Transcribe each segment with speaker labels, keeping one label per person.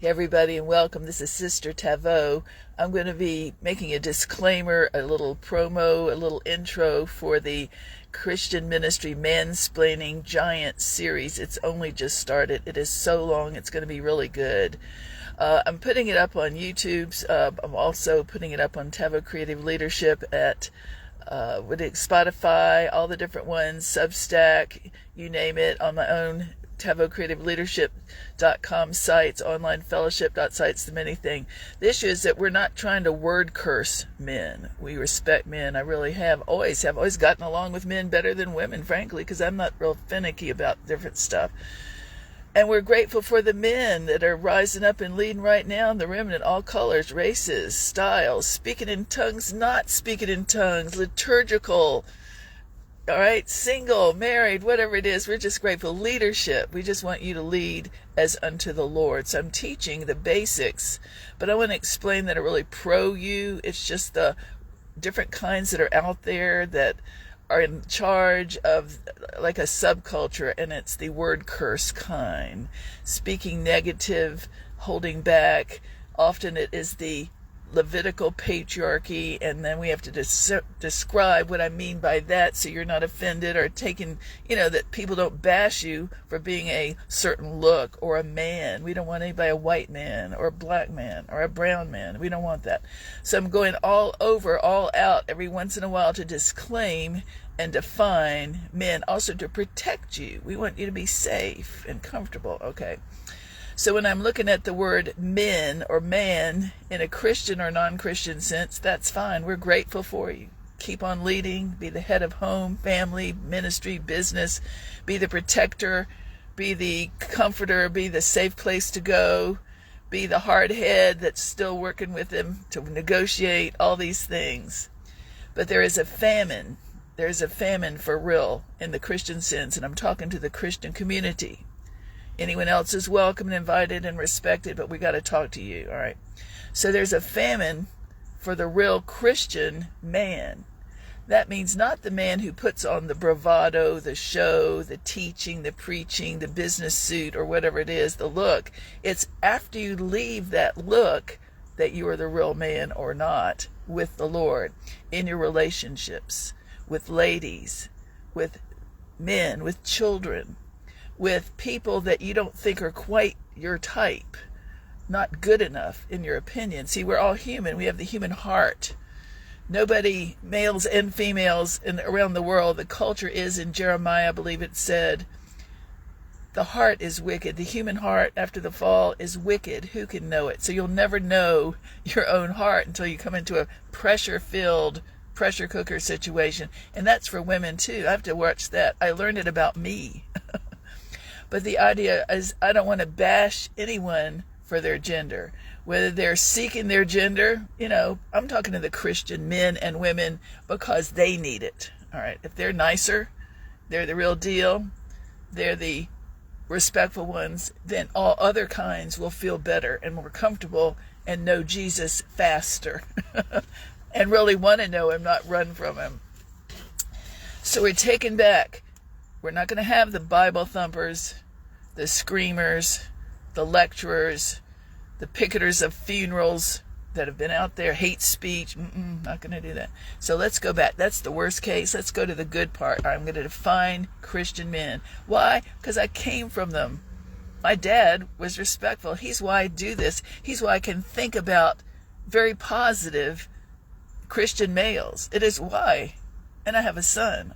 Speaker 1: Hey everybody, and welcome. This is Sister Taveau. I'm going to be making a disclaimer, a little promo, a little intro for the Christian ministry Man-Splaining Giant series. It's only just started. It is so long. It's going to be really good. I'm putting it up on YouTube. I'm also putting it up on Taveau Creative Leadership at Spotify, all the different ones, Substack, you name it, on my own TavoCreativeLeadership.com sites, online fellowship.sites, the many thing. The issue is that we're not trying to word curse men. We respect men. I really have always gotten along with men better than women, frankly, because I'm not real finicky about different stuff. And we're grateful for the men that are rising up and leading right now in the remnant, all colors, races, styles, speaking in tongues, not speaking in tongues, liturgical, all right, single, married, whatever it is. We're just grateful. Leadership. We just want you to lead as unto the Lord. So I'm teaching the basics, but I want to explain that are really pro you. It's just the different kinds that are out there that are in charge of like a subculture, and it's the word curse kind. Speaking negative, holding back. Often it is the Levitical patriarchy, and then we have to describe what I mean by that so you're not offended or taken, that people don't bash you for being a certain look or a man. We don't want anybody, a white man or a black man or a brown man. We don't want that. So I'm going all over, all out every once in a while to disclaim and define men, also to protect you. We want you to be safe and comfortable, okay? So when I'm looking at the word men or man in a Christian or non-Christian sense, that's fine. We're grateful for you. Keep on leading. Be the head of home, family, ministry, business. Be the protector. Be the comforter. Be the safe place to go. Be the hard head that's still working with him to negotiate, all these things. But there is a famine. There's a famine for real in the Christian sense, and I'm talking to the Christian community. Anyone else is welcome and invited and respected, but we got to talk to you, all right? So there's a famine for the real Christian man. That means not the man who puts on the bravado, the show, the teaching, the preaching, the business suit, or whatever it is, the look. It's after you leave that look that you are the real man or not with the Lord in your relationships, with ladies, with men, with children, with people that you don't think are quite your type, not good enough in your opinion. See, we're all human. We have the human heart. Nobody, males and females around the world, the culture is, in Jeremiah, I believe it said, the heart is wicked. The human heart after the fall is wicked. Who can know it? So you'll never know your own heart until you come into a pressure-filled pressure cooker situation. And that's for women too. I have to watch that. I learned it about me. But the idea is I don't want to bash anyone for their gender, whether they're seeking their gender. I'm talking to the Christian men and women because they need it. All right. If they're nicer, they're the real deal, they're the respectful ones, then all other kinds will feel better and more comfortable and know Jesus faster and really want to know him, not run from him. So we're taken back. We're not going to have the Bible thumpers, the screamers, the lecturers, the picketers of funerals that have been out there, hate speech. Not going to do that. So let's go back. That's the worst case. Let's go to the good part. I'm going to define Christian men. Why? Because I came from them. My dad was respectful. He's why I do this. He's why I can think about very positive Christian males. It is why. And I have a son.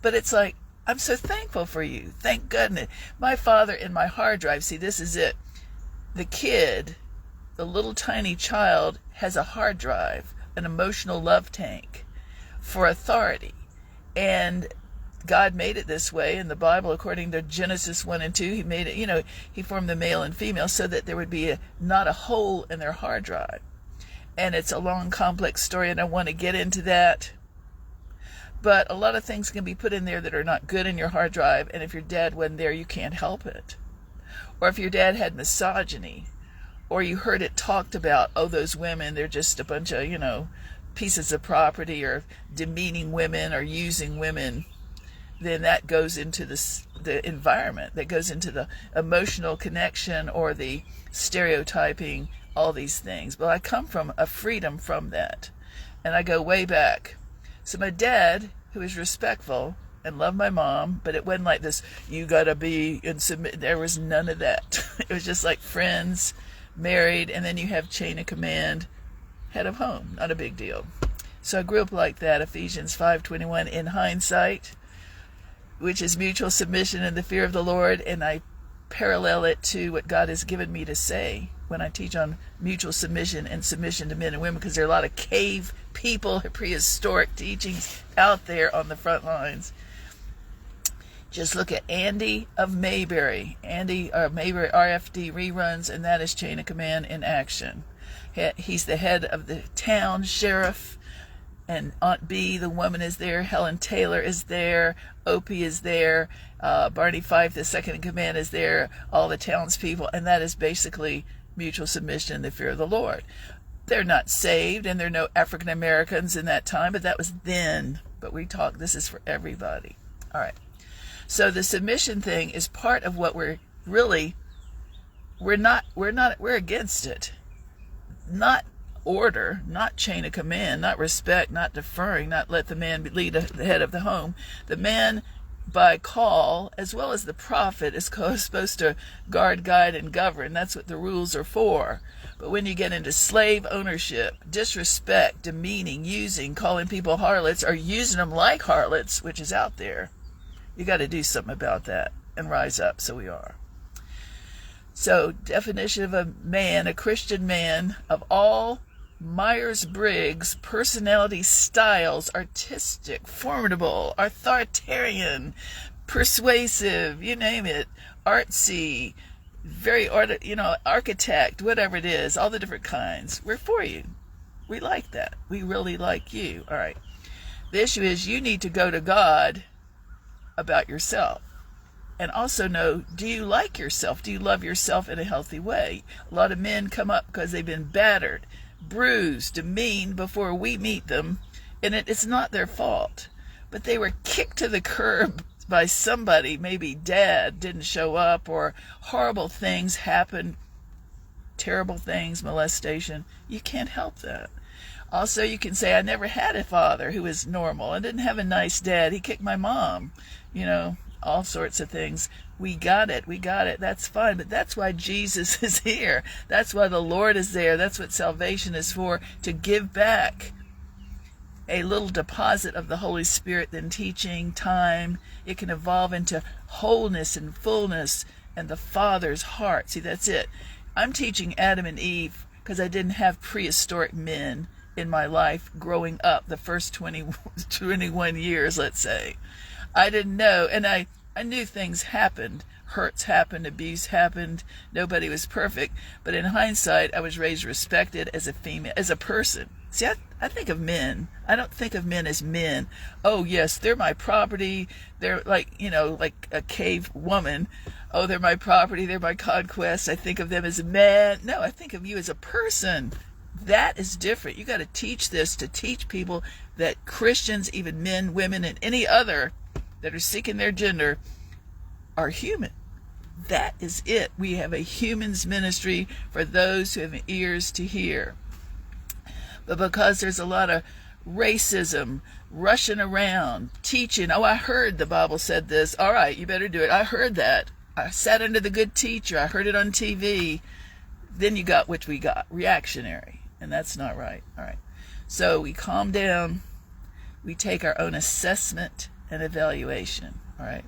Speaker 1: But it's like, I'm so thankful for you. Thank goodness. My father in my hard drive, see, this is it. The kid, the little tiny child, has a hard drive, an emotional love tank for authority. And God made it this way in the Bible, according to Genesis 1 and 2. He made it, he formed the male and female so that there would be not a hole in their hard drive. And it's a long, complex story, and I want to get into that. But a lot of things can be put in there that are not good in your hard drive, and if your dad wasn't there, you can't help it. Or if your dad had misogyny, or you heard it talked about, those women, they're just a bunch of, pieces of property, or demeaning women, or using women. then that goes into the environment, that goes into the emotional connection or the stereotyping, all these things. But I come from a freedom from that, and I go way back. So my dad, who was respectful and loved my mom, but it wasn't like this, you gotta be and submit. There was none of that. It was just like friends, married, and then you have chain of command, head of home, not a big deal. So I grew up like that. Ephesians 5:21 in hindsight, which is mutual submission and the fear of the Lord, and I parallel it to what God has given me to say when I teach on mutual submission and submission to men and women, because there are a lot of cave people, prehistoric teachings out there on the front lines. Just look at Andy of Mayberry. Andy Mayberry RFD reruns, and that is chain of command in action. He's the head of the town sheriff, and Aunt B, the woman, is there. Helen Taylor is there. Opie is there. Barney Fife, the second in command, is there. All the townspeople, and that is basically mutual submission and the fear of the Lord. They're not saved, and there are no African Americans in that time, but that was then. But this is for everybody. All right. So the submission thing is part of what we're against it. Not order, not chain of command, not respect, not deferring, not let the man lead the head of the home. The man, by call, as well as the prophet, is supposed to guard, guide, and govern. That's what the rules are for. But when you get into slave ownership, disrespect, demeaning, using, calling people harlots, or using them like harlots, which is out there, you got to do something about that and rise up. So we are. So, definition of a man, a Christian man, of all Myers-Briggs personality styles: artistic, formidable, authoritarian, persuasive, you name it, artsy, very architect, whatever it is, all the different kinds. We're for you. We like that. We really like you. All right. The issue is you need to go to God about yourself. And also know, do you like yourself? Do you love yourself in a healthy way? A lot of men come up because they've been battered, bruised, demeaned before we meet them, and it's not their fault. But they were kicked to the curb by somebody, maybe dad didn't show up, or horrible things happened, terrible things, molestation. You can't help that. Also, you can say, I never had a father who was normal. I didn't have a nice dad. He kicked my mom, all sorts of things. We got it. That's fine. But that's why Jesus is here. That's why the Lord is there. That's what salvation is for, to give back a little deposit of the Holy Spirit, then teaching, time. It can evolve into wholeness and fullness and the Father's heart. See, that's it. I'm teaching Adam and Eve because I didn't have prehistoric men in my life growing up the first 21 years, let's say. I didn't know, and I knew things happened. Hurts happened, abuse happened. Nobody was perfect. But in hindsight, I was raised respected as a female, as a person. See, I think of men. I don't think of men as men. Oh, yes, they're my property. They're like a cave woman. Oh, they're my property. They're my conquest. I think of them as a man. No, I think of you as a person. That is different. You got to teach this, to teach people that Christians, even men, women, and any other that are seeking their gender, are human. That is it. We have a humans ministry for those who have ears to hear. But because there's a lot of racism, rushing around, teaching, oh, I heard the Bible said this. All right, you better do it. I heard that. I sat under the good teacher. I heard it on TV. Then you got what we got, reactionary. And that's not right. All right. So we calm down. We take our own assessment and evaluation. All right.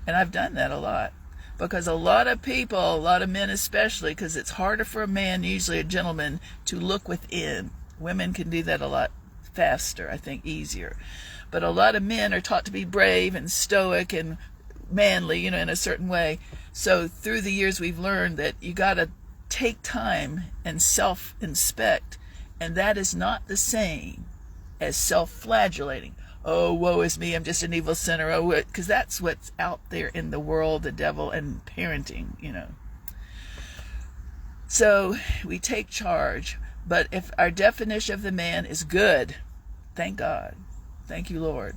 Speaker 1: And I've done that a lot. Because a lot of people, a lot of men especially, because it's harder for a man, usually a gentleman, to look within. Women can do that a lot faster, I think easier. But a lot of men are taught to be brave and stoic and manly, in a certain way. So through the years we've learned that you got to take time and self-inspect. And that is not the same as self-flagellating. Oh, woe is me, I'm just an evil sinner. Oh, because that's what's out there in the world, the devil, and parenting, So we take charge. But if our definition of the man is good, thank God, thank you, Lord,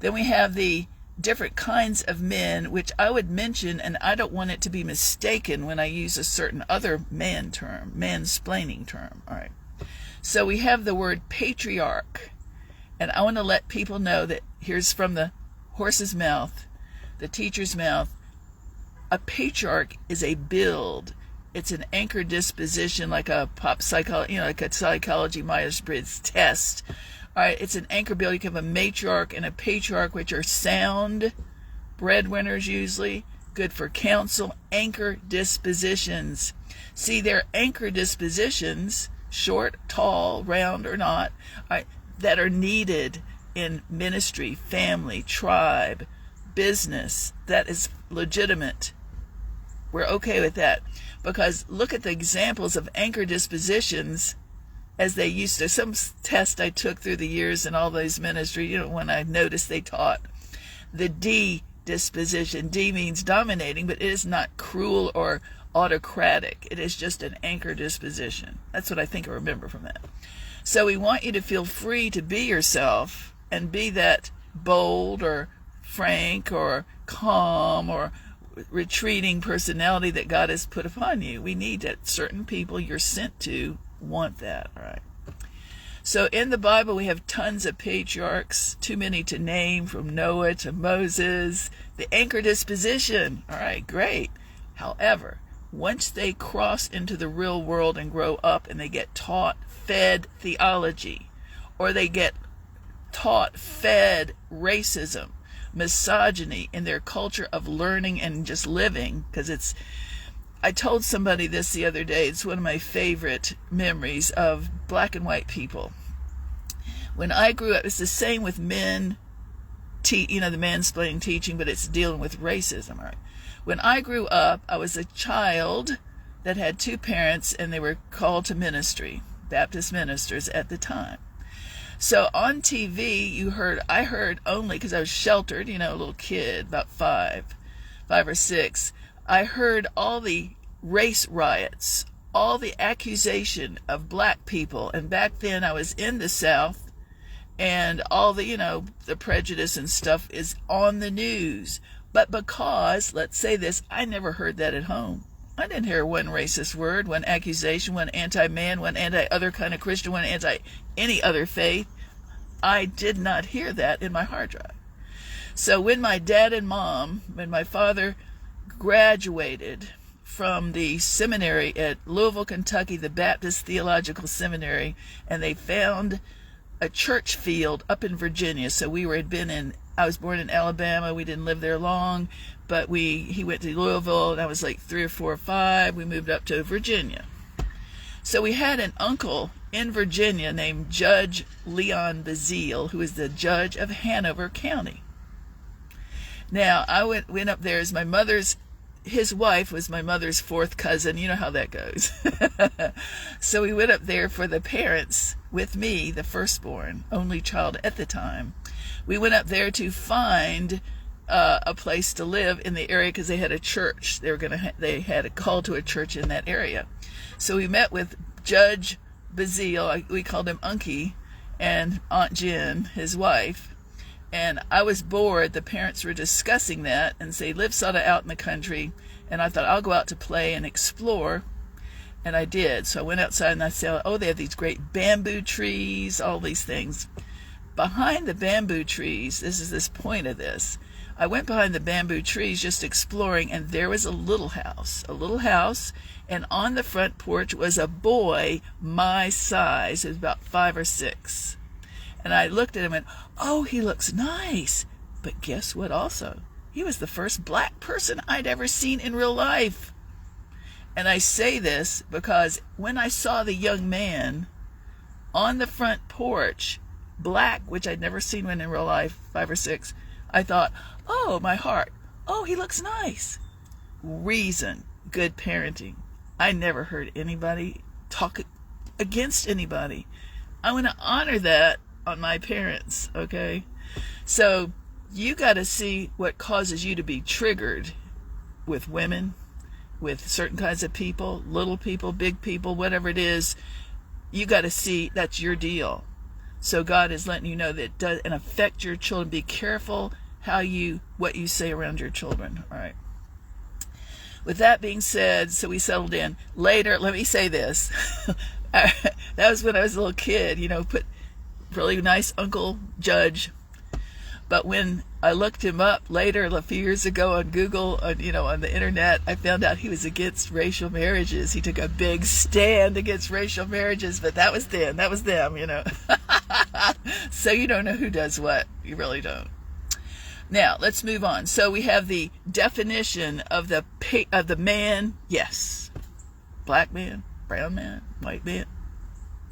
Speaker 1: then we have the different kinds of men, which I would mention, and I don't want it to be mistaken when I use a certain other man term, man-splaining term. All right. So we have the word patriarch, and I want to let people know that here's from the horse's mouth, the teacher's mouth. A patriarch is a build. It's an anchor disposition, like a pop psychology, like a psychology Myers-Briggs test. All right, it's an anchor build. You can have a matriarch and a patriarch, which are sound breadwinners usually, good for counsel, anchor dispositions. See, they're anchor dispositions, short, tall, round, or not, all right, that are needed in ministry, family, tribe, business. That is legitimate. We're okay with that, because look at the examples of anchor dispositions as they used to. Some test I took through the years in all those ministry, when I noticed they taught the D disposition. D means dominating, but it is not cruel or autocratic. It is just an anchor disposition. That's what I think I remember from that. So we want you to feel free to be yourself and be that bold or frank or calm or retreating personality that God has put upon you. We need that. Certain people you're sent to want that. All right. So in the Bible we have tons of patriarchs, too many to name, from Noah to Moses. The anchor disposition. All right, great. However, once they cross into the real world and grow up and they get taught, fed theology, or they get taught, fed racism, misogyny in their culture of learning and just living, because I told somebody this the other day. It's one of my favorite memories of black and white people. When I grew up, it's the same with men, the man-splaining teaching, but it's dealing with racism. Right? When I grew up, I was a child that had two parents, and they were called to ministry, Baptist ministers at the time. So on TV, I heard only, because I was sheltered, a little kid, about five or six. I heard all the race riots, all the accusation of black people. And back then I was in the South, and all the, the prejudice and stuff is on the news. But because, let's say this, I never heard that at home. I didn't hear one racist word, one accusation, one anti-man, one anti-other kind of Christian, one anti-any other faith. I did not hear that in my hard drive. So when my dad and mom, when my father graduated from the seminary at Louisville, Kentucky, the Baptist Theological Seminary, and they found a church field up in Virginia. So I was born in Alabama. We didn't live there long, but he went to Louisville, and I was like 3 or 4 or 5. We moved up to Virginia. So we had an uncle in Virginia named Judge Leon Bazile, who was the judge of Hanover County. Now, I went up there as his wife was my mother's fourth cousin. You know how that goes. So we went up there for the parents with me, the firstborn, only child at the time. We went up there to find a place to live in the area, because they had a church. They had a call to a church in that area. So we met with Judge Bazile, we called him Unky, and Aunt Jen, his wife. And I was bored. The parents were discussing that, and they live sort of out in the country. And I thought, I'll go out to play and explore. And I did. So I went outside and I said, they have these great bamboo trees, all these things. Behind the bamboo trees, this is this point of this. I went behind the bamboo trees just exploring, and there was a little house, and on the front porch was a boy my size. It was about 5 or 6. And I looked at him and, he looks nice. But guess what also? He was the first black person I'd ever seen in real life. And I say this because when I saw the young man on the front porch, black, which I'd never seen one in real life, 5 or 6, I thought, my heart, he looks nice. Reason, good parenting. I never heard anybody talk against anybody. I want to honor that on my parents, okay? So you got to see what causes you to be triggered with women, with certain kinds of people, little people, big people, whatever it is. You got to see that's your deal. So God is letting you know that it does and affect your children. Be careful what you say around your children. All right. With that being said, so we settled in. Later, let me say this. That was when I was a little kid, put really nice Uncle Judge. But when I looked him up later, a few years ago on Google, on the internet, I found out he was against racial marriages. He took a big stand against racial marriages, but that was them. So you don't know who does what. You really don't. Now, let's move on. So we have the definition of the man. Yes. Black man, brown man, white man,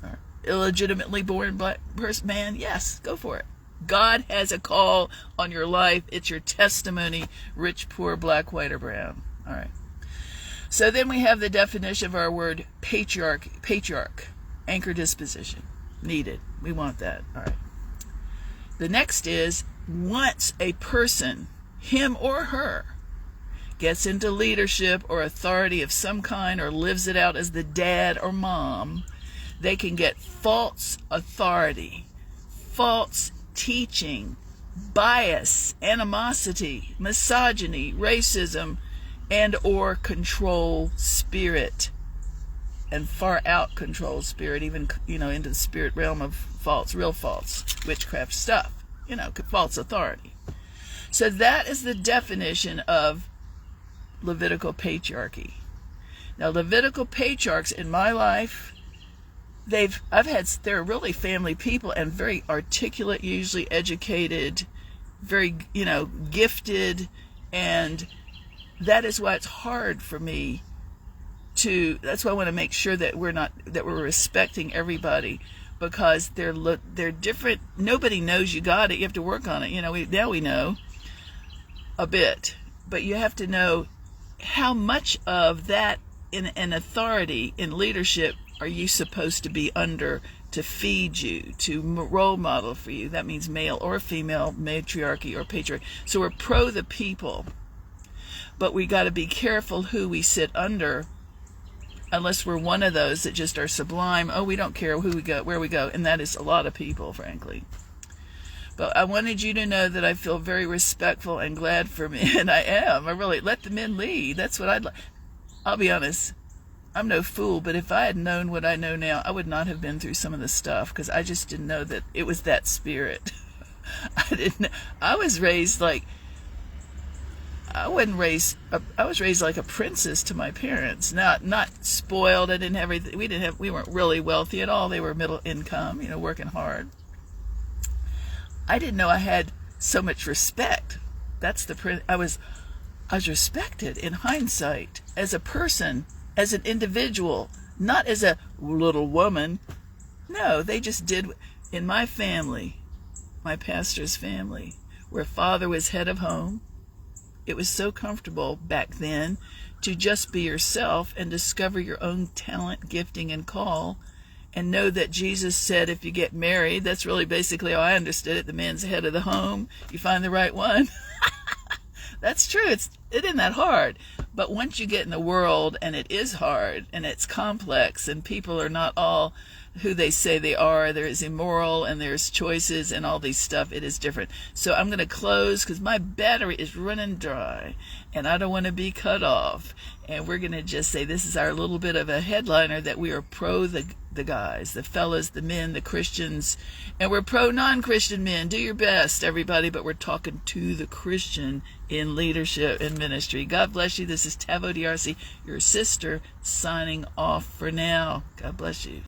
Speaker 1: or illegitimately born black person man. Yes, go for it. God has a call on your life. It's your testimony, rich, poor, black, white, or brown. All right. So then we have the definition of our word patriarch, anchor disposition, needed. We want that. All right. The next is, once a person, him or her, gets into leadership or authority of some kind or lives it out as the dad or mom, they can get false authority, false teaching, bias, animosity, misogyny, racism, and or control spirit, and far out control spirit, even into the spirit realm of real false witchcraft stuff, false authority. So that is the definition of Levitical patriarchy. Now, Levitical patriarchs in my life, they're really family people and very articulate, usually educated, very, gifted, and that is why it's hard for me that's why I want to make sure that we're respecting everybody, because they're different. Nobody knows you got it. You have to work on it. Now we know a bit, but you have to know how much of that in authority, in leadership, are you supposed to be under to feed you, to role model for you. That means male or female, matriarchy or patriarchy. So we're pro the people, but we got to be careful who we sit under, unless we're one of those that just are sublime. Oh, we don't care who we go, where we go, and that is a lot of people, frankly. But I wanted you to know that I feel very respectful and glad for men. I am. I really let the men lead. That's what I'd like. I'll be honest. I'm no fool, but if I had known what I know now, I would not have been through some of the stuff, because I just didn't know that it was that spirit. I was raised like I was raised like a princess to my parents. Not spoiled. I didn't have everything. We weren't really wealthy at all. They were middle income, working hard. I didn't know I had so much respect. I was respected in hindsight as a person, as an individual, not as a little woman. No, they just did. In my family, my pastor's family, where father was head of home, it was so comfortable back then to just be yourself and discover your own talent, gifting, and call, and know that Jesus said if you get married, that's really basically how I understood it, the man's the head of the home, you find the right one. That's true. It isn't that hard. But once you get in the world, and it is hard, and it's complex, and people are not all who they say they are, there's immoral, and there's choices, and all these stuff, it is different. So I'm going to close, because my battery is running dry, and I don't want to be cut off. And we're going to just say this is our little bit of a headliner, that we are pro the guys, the fellas, the men, the Christians, and we're pro non-Christian men. Do your best, everybody, but we're talking to the Christian in leadership and ministry. God bless you. This is Taveau DRC, your sister, signing off for now. God bless you.